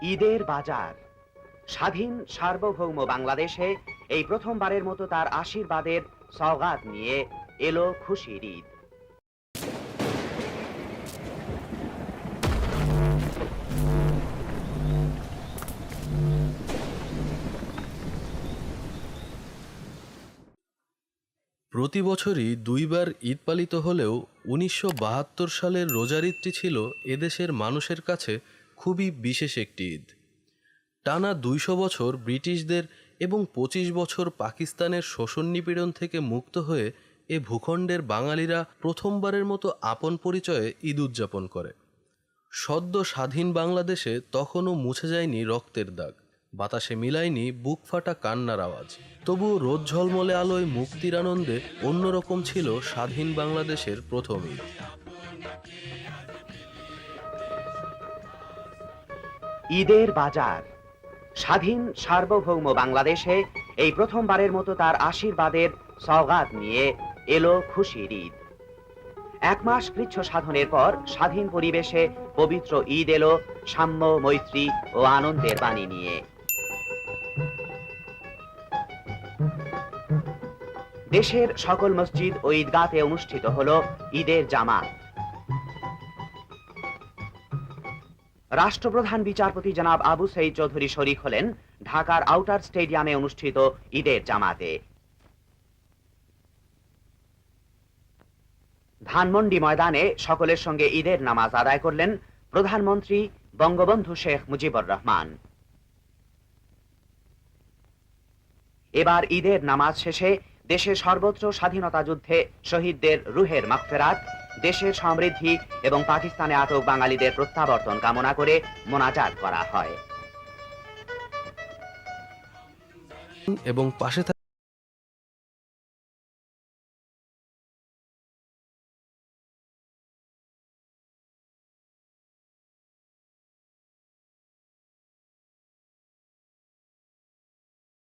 ঈদের বাজার। স্বাধীন সার্বভৌম বাংলাদেশে এই প্রথমবারের মতো তার আশীর্বাদের সওগাত নিয়ে এলো খুশির ঈদ। প্রতি বছরই দুইবার ঈদ পালিত হলেও ১৯৭২ সালের রোজার ঈদটি ছিল এদেশের মানুষের কাছে খুবই বিশেষ একটি ঈদ। টানা ২০০ বছর ব্রিটিশদের এবং ২৫ বছর পাকিস্তানের শোষণ নিপীড়ন থেকে মুক্ত হয়ে এ ভূখণ্ডের বাঙালিরা প্রথমবারের মতো আপন পরিচয়ে ঈদ উদযাপন করে। সদ্য স্বাধীন বাংলাদেশে তখনও মুছে যায়নি রক্তের দাগ, বাতাসে মিলায়নি বুক ফাটা কান্নার আওয়াজ। তবুও রোদ ঝলমলে আলোয় মুক্তির আনন্দে অন্যরকম ছিল স্বাধীন বাংলাদেশের প্রথম ঈদ। ঈদের বাজার। স্বাধীন সার্বভৌম বাংলাদেশে এই প্রথমবারের মতো তার আশীর্বাদের সওগাত নিয়ে এলো খুশির ঈদ। এক মাস কৃচ্ছ সাধনের পর স্বাধীন পরিবেশে পবিত্র ঈদ এলো সাম্য, মৈত্রী ও আনন্দের বাণী নিয়ে। দেশের সকল মসজিদ ও ঈদগাতে অনুষ্ঠিত হলো ঈদের জামাত। রাষ্ট্রপ্রধান বিচারপতি জনাব আবু সঈদ চৌধুরী শরীক হলেন ঢাকার আউটার স্টেডিয়ামে অনুষ্ঠিত ঈদের জামাতে। ধানমন্ডি ময়দানে সকলের সঙ্গে ঈদের নামাজ আদায় করলেন প্রধানমন্ত্রী বঙ্গবন্ধু শেখ মুজিবুর রহমান। এবার ঈদের নামাজ শেষে দেশের সর্বত্র স্বাধীনতা যুদ্ধে শহীদদের রুহের মাগফিরাত, দেশের সমৃদ্ধি এবং পাকিস্তানে আটক বাঙালিদের প্রত্যাবর্তন কামনা করে মোনাজাত করা হয় এবং পাশে